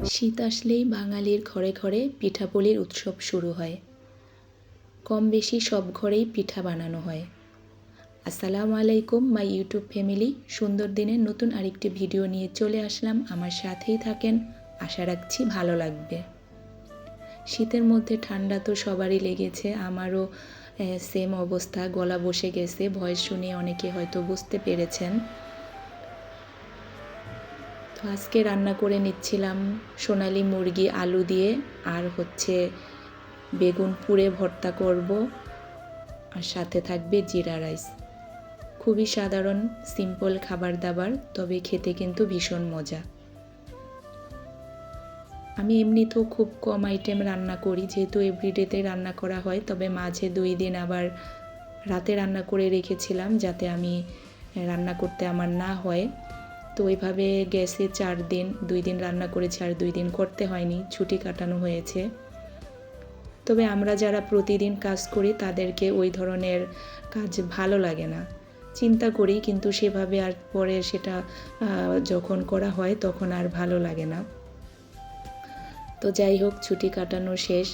শীত আসলেই বাঙালির ঘরে ঘরে পিঠাপুলির উৎসব শুরু হয়। কম বেশি সব ঘরেই পিঠা বানানো হয়। আসসালামু আলাইকুম মাই ইউটিউব ফ্যামিলি। সুন্দর দিনের নতুন আরেকটি ভিডিও নিয়ে চলে আসলাম। আমার সাথেই থাকেন, আশা রাখছি ভালো লাগবে। শীতের মধ্যে ঠান্ডা তো সবারই লেগেছে, আমারও সেম অবস্থা, গলা বসে গেছে। ভয়েস শুনে অনেকে হয়তো বুঝতে পেরেছেন। তো আজকে রান্না করে নিচ্ছিলাম সোনালি মুরগি আলু দিয়ে, আর বেগুন পুড়ে ভর্তা করব, আর সাথে থাকবে জিরা রাইস। খুবই সাধারণ সিম্পল খাবার দাবার, তবে খেতে কিন্তু ভীষণ মজা। আমি এমনিতেও খুব কম আইটেম রান্না করি, যেহেতু এভরিডেতে রান্না করা হয়। তবে মাঝে 2 দিন আবার রাতে রান্না করে রেখেছিলাম, যাতে আমি রান্না করতে আমার না হয়। তো ওইভাবে গেছে 4 দিন, 2 দিন রান্না করেছি আর 2 দিন করতে হয়নি, ছুটি কাটানো হয়েছে। তবে আমরা যারা প্রতিদিন কাজ করি তাদেরকে ওই ধরনের কাজ ভালো লাগে না। চিন্তা করি, কিন্তু সেভাবে আর পরে সেটা যখন করা হয় তখন আর ভালো লাগে না। তো যাই হোক, ছুটি কাটানো শেষ,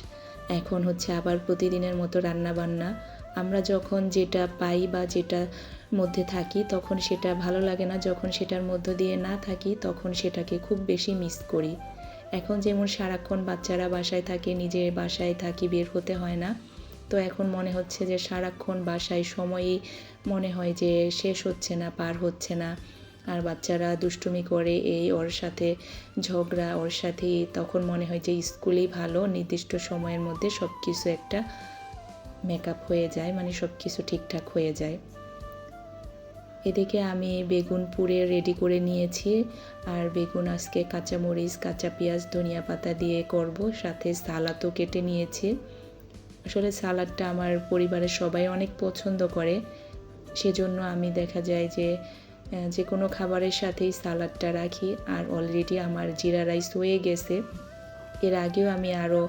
এখন আবার প্রতিদিনের মতো রান্না বান্না। আমরা যখন যেটা পাই বা যেটার মধ্যে থাকি তখন সেটা ভালো লাগে না, যখন সেটার মধ্য দিয়ে না থাকি তখন সেটাকে খুব বেশি মিস করি। এখন যেমন সারাক্ষণ বাচ্চারা বাসায় থাকে, নিজের বাসায় থাকি, বের হতে হয় না। তো এখন মনে হচ্ছে যে সারাক্ষণ বাসায় সময়ই মনে হয় যে শেষ হচ্ছে না, পার হচ্ছে না। আর বাচ্চারা দুষ্টুমি করে, এই ওর সাথে ঝগড়া, ওর সাথেই, তখন মনে হয় যে স্কুলেই ভালো, নির্দিষ্ট সময়ের মধ্যে সব কিছু একটা মেকআপ হয়ে যায়, মানে সব কিছু ঠিকঠাক হয়ে যায়। এদিকে আমি বেগুন পুড়ে রেডি করে নিয়েছি, আর বেগুন আজকে কাঁচামরিচ, কাঁচা পেঁয়াজ, ধনিয়া পাতা দিয়ে করব, সাথে সালাদও কেটে নিয়েছি। আসলে সালাদটা আমার পরিবারের সবাই অনেক পছন্দ করে, সেজন্য আমি দেখা যায় যে কোনো খাবারের সাথেই সালাদটা রাখি। আর অলরেডি আমার জিরা রাইস হয়ে গেছে, এর আগেও আমি আরও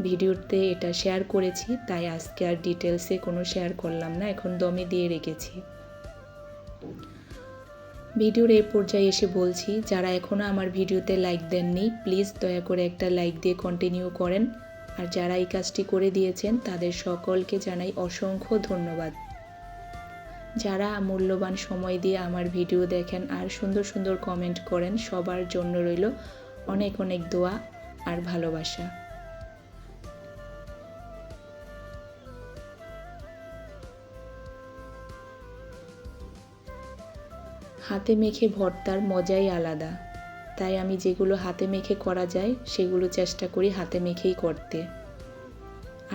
ভিডিওতে এটা শেয়ার করেছি, তাই আজকে আর ডিটেলসে কোনো শেয়ার করলাম না, এখন দমে দিয়ে রেখেছি। ভিডিওর এই পর্যায়ে এসে বলছি, যারা এখনও আমার ভিডিওতে লাইক দেননি প্লিজ দয়া করে একটা লাইক দিয়ে কন্টিনিউ করেন। আর যারা এই কাজটি করে দিয়েছেন তাদের সকলকে জানাই অসংখ্য ধন্যবাদ। যারা মূল্যবান সময় দিয়ে আমার ভিডিও দেখেন আর সুন্দর সুন্দর কমেন্ট করেন, সবার জন্য রইল অনেক অনেক দোয়া আর ভালোবাসা। হাতে মেখে ভর্তার মজাই আলাদা, তাই আমি যেগুলো হাতে মেখে করা যায় সেগুলো চেষ্টা করি হাতে মেখেই করতে।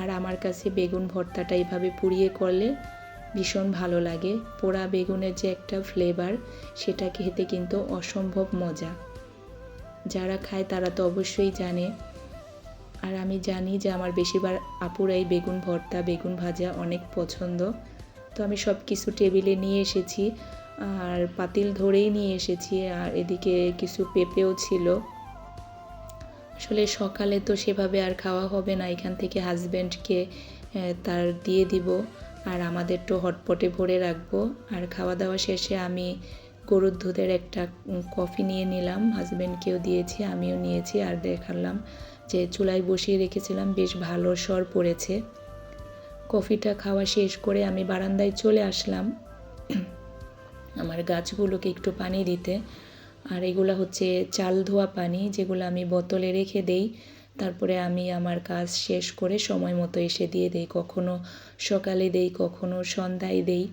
আর আমার কাছে বেগুন ভর্তাটা এইভাবে পুড়িয়ে করলে ভীষণ ভালো লাগে। পোড়া বেগুনের যে একটা ফ্লেভার, সেটা খেতে কিন্তু অসম্ভব মজা। যারা খায় তারা তো অবশ্যই জানে। আর আমি জানি যে আমার বেশিরভাগ আপুরাই বেগুন ভর্তা, বেগুন ভাজা অনেক পছন্দ। তো আমি সব কিছু টেবিলে নিয়ে এসেছি, আর পাতিল ধরেই নিয়ে এসেছি। আর এদিকে কিছু পেঁপেও ছিল। আসলে সকালে তো সেভাবে আর খাওয়া হবে না, এখান থেকে হাজব্যান্ডকে তার দিয়ে দিব, আর আমাদের তো হটপটে ভরে রাখবো। আর খাওয়া দাওয়া শেষে আমি গরুর দুধের একটা কফি নিয়ে নিলাম, হাজব্যান্ডকেও দিয়েছি, আমিও নিয়েছি। আর দেখালাম যে চুলায় বসিয়ে রেখেছিলাম, বেশ ভালো সর পড়েছে। কফিটা খাওয়া শেষ করে আমি বারান্দায় চলে আসলাম আমার গাছগুলোকে একটু পানি দিতে। আর এগুলো চাল ধোয়া পানি, যেগুলো আমি বোতলে রেখে দেই, তারপরে আমি আমার কাজ শেষ করে সময় মতো এসে দিয়ে দেই। কখনো সকালে দেই, কখনো সন্ধ্যায় দেই,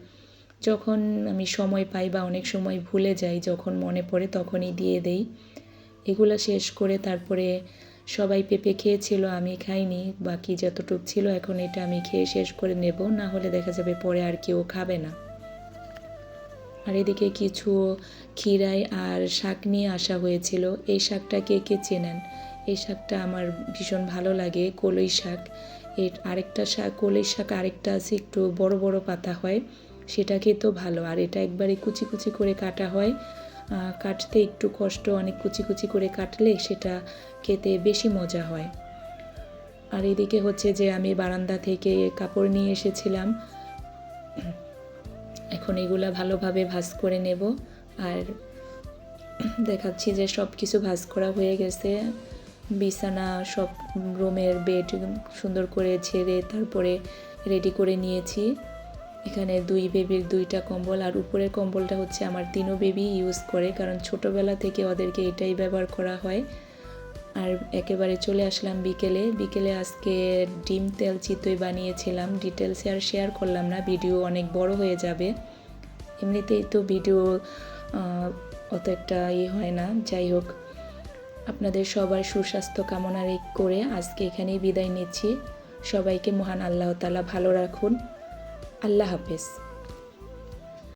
যখন আমি সময় পাই বা অনেক সময় ভুলে যাই, যখন মনে পড়ে তখনই দিয়ে দেই। এগুলো শেষ করে তারপরে সবাই পেঁপে খেয়েছিল, আমি খাইনি, বাকি যতটুকু ছিল এখন এটা আমি খেয়ে শেষ করে নেব, না হলে দেখা যাবে পরে আর কেউ খাবে না। আর এদিকে কিছু ক্ষীরাই আর শাক নিয়ে আসা হয়েছিল। এই শাকটা কে কে চেনেন? এই শাকটা আমার ভীষণ ভালো লাগে, কলই শাক। এর আরেকটা শাক, কলই শাক আরেকটা আছে, একটু বড় বড় পাতা হয়, সেটা খেতেও ভালো। আর এটা একবারে কুচি কুচি করে কাটা হয়, কাটতে একটু কষ্ট, অনেক কুচি কুচি করে কাটলে সেটা খেতে বেশি মজা হয়। আর এদিকে যে আমি বারান্দা থেকে কাপড় নিয়ে এসেছিলাম, এখন এগুলা ভালোভাবে ভাঁজ করে নেব। আর দেখাচ্ছি যে সব কিছু ভাঁজ করা হয়ে গেছে। বিছানা সব রুমের বেড সুন্দর করে ঝেড়ে তারপরে রেডি করে নিয়েছি। এখানে 2 বেবির 2টা কম্বল, আর উপরের কম্বলটা হচ্ছে আমার 3 বেবি ইউজ করে, কারণ ছোটোবেলা থেকে ওদেরকে এটাই ব্যবহার করা হয়। আর একেবারে চলে আসলাম বিকেলে আজকে ডিম তেল চিতই বানিয়েছিলাম। ডিটেলসে আর শেয়ার করলাম না, ভিডিও অনেক বড় হয়ে যাবে। এমনিতেই তো ভিডিও অত একটা হয় না। যাই হোক, আপনাদের সবার সুস্বাস্থ্য কামনা করে আজকে এখানেই বিদায় নিচ্ছি। সবাইকে মহান আল্লাহ তাআলা ভালো রাখুন। আল্লাহ হাফেজ।